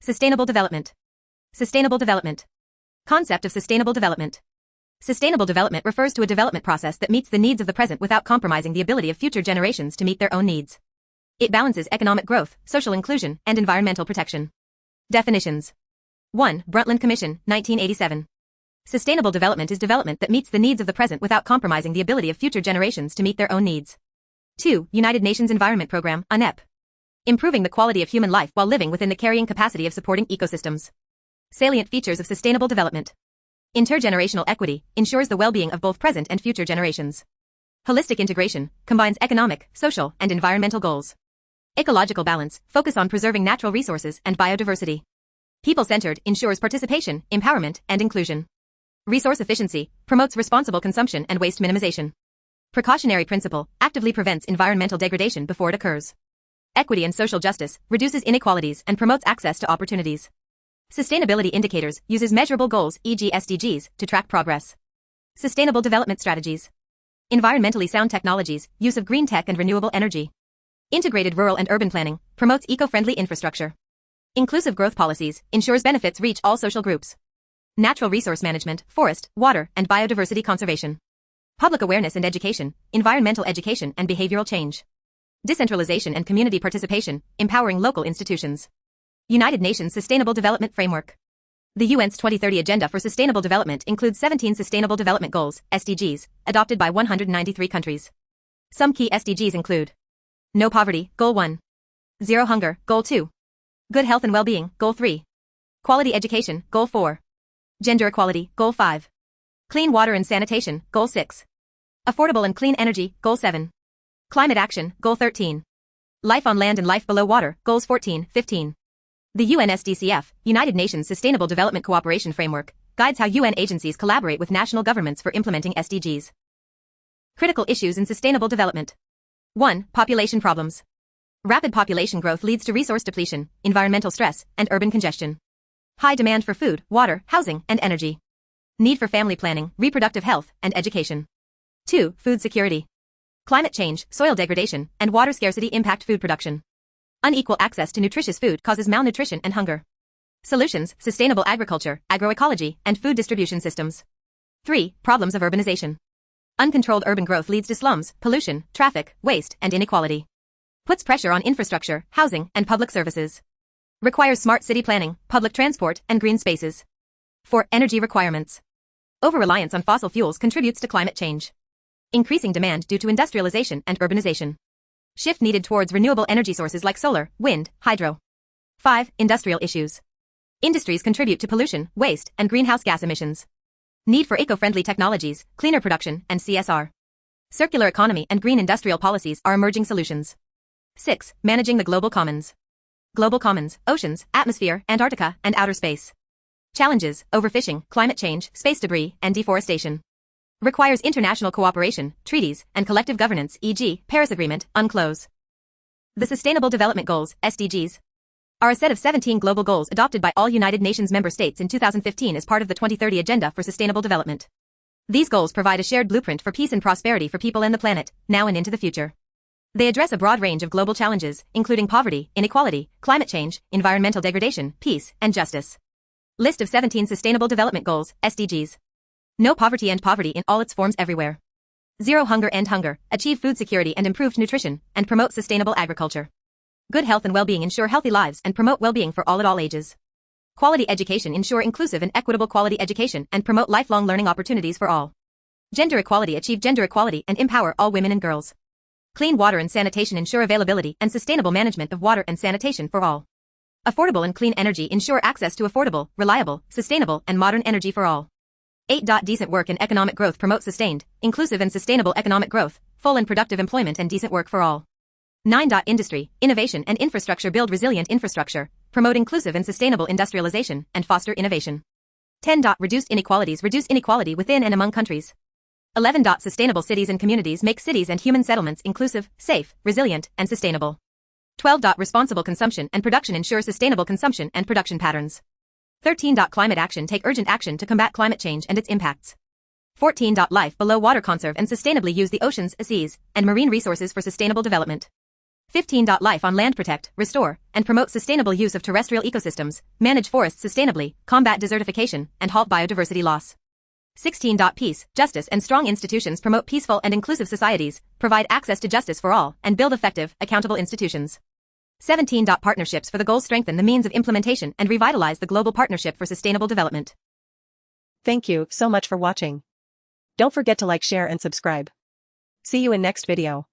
Sustainable development. Sustainable development. Concept of sustainable development. Sustainable development refers to a development process that meets the needs of the present without compromising the ability of future generations to meet their own needs. It balances economic growth, social inclusion, and environmental protection. Definitions. 1. Brundtland Commission, 1987. Sustainable development is development that meets the needs of the present without compromising the ability of future generations to meet their own needs. 2. United Nations Environment Programme, UNEP. Improving the quality of human life while living within the carrying capacity of supporting ecosystems. Salient features of sustainable development. Intergenerational equity ensures the well-being of both present and future generations. Holistic integration combines economic, social, and environmental goals. Ecological balance focus on preserving natural resources and biodiversity. People-centered ensures participation, empowerment, and inclusion. Resource efficiency promotes responsible consumption and waste minimization. Precautionary principle actively prevents environmental degradation before it occurs. Equity and social justice reduces inequalities and promotes access to opportunities. Sustainability indicators uses measurable goals, e.g. SDGs, to track progress. Sustainable development strategies. Environmentally sound technologies, use of green tech and renewable energy. Integrated rural and urban planning promotes eco-friendly infrastructure. Inclusive growth policies ensures benefits reach all social groups. Natural resource management, forest, water, and biodiversity conservation. Public awareness and education, environmental education and behavioral change. Decentralization and community participation, empowering local institutions. United Nations Sustainable Development Framework. The UN's 2030 Agenda for Sustainable Development includes 17 Sustainable Development Goals, SDGs, adopted by 193 countries. Some key SDGs include No Poverty, Goal 1. Zero Hunger, Goal 2. Good Health and Well-being, Goal 3. Quality Education, Goal 4. Gender Equality, Goal 5. Clean Water and Sanitation, Goal 6. Affordable and Clean Energy, Goal 7. Climate Action, Goal 13. Life on Land and Life Below Water, Goals 14, 15. The UN SDCF, United Nations Sustainable Development Cooperation Framework, guides how UN agencies collaborate with national governments for implementing SDGs. Critical issues in sustainable development. 1. Population problems. Rapid population growth leads to resource depletion, environmental stress, and urban congestion. High demand for food, water, housing, and energy. Need for family planning, reproductive health, and education. 2. Food security. Climate change, soil degradation, and water scarcity impact food production. Unequal access to nutritious food causes malnutrition and hunger. Solutions: sustainable agriculture, agroecology, and food distribution systems. 3. Problems of urbanization. Uncontrolled urban growth leads to slums, pollution, traffic, waste, and inequality. Puts pressure on infrastructure, housing, and public services. Requires smart city planning, public transport, and green spaces. 4. Energy requirements. Over-reliance on fossil fuels contributes to climate change. Increasing demand due to industrialization and urbanization. Shift needed towards renewable energy sources like solar, wind, hydro. 5. Industrial issues. Industries contribute to pollution, waste, and greenhouse gas emissions. Need for eco-friendly technologies, cleaner production, and CSR. Circular economy and green industrial policies are emerging solutions. 6. Managing the global commons. Global commons, oceans, atmosphere, Antarctica, and outer space. Challenges: overfishing, climate change, space debris, and deforestation. Requires international cooperation, treaties, and collective governance, e.g., Paris Agreement, UNCLOS. The Sustainable Development Goals, SDGs, are a set of 17 global goals adopted by all United Nations member states in 2015 as part of the 2030 Agenda for Sustainable Development. These goals provide a shared blueprint for peace and prosperity for people and the planet, now and into the future. They address a broad range of global challenges, including poverty, inequality, climate change, environmental degradation, peace, and justice. List of 17 Sustainable Development Goals, SDGs. No poverty, end poverty in all its forms everywhere. Zero hunger, end hunger, achieve food security and improved nutrition, and promote sustainable agriculture. Good health and well-being, ensure healthy lives and promote well-being for all at all ages. Quality education, ensure inclusive and equitable quality education and promote lifelong learning opportunities for all. Gender equality, achieve gender equality and empower all women and girls. Clean water and sanitation, ensure availability and sustainable management of water and sanitation for all. Affordable and clean energy, ensure access to affordable, reliable, sustainable, and modern energy for all. 8. Decent work and economic growth, promote sustained, inclusive and sustainable economic growth, full and productive employment and decent work for all. 9. Industry, innovation and infrastructure, build resilient infrastructure, promote inclusive and sustainable industrialization, and foster innovation. 10. Reduced inequalities, reduce inequality within and among countries. 11. Sustainable cities and communities, make cities and human settlements inclusive, safe, resilient, and sustainable. 12. Responsible consumption and production, ensure sustainable consumption and production patterns. 13. Climate action, take urgent action to combat climate change and its impacts. 14. Life below water, conserve and sustainably use the oceans, seas, and marine resources for sustainable development. 15. Life on land: protect, restore, and promote sustainable use of terrestrial ecosystems, manage forests sustainably, combat desertification, and halt biodiversity loss. 16. Peace, justice, and strong institutions: promote peaceful and inclusive societies, provide access to justice for all, and build effective, accountable institutions. 17. Partnerships: for the goals: strengthen the means of implementation and revitalize the global partnership for sustainable development. Thank you so much for watching. Don't forget to like, share, and subscribe. See you in next video.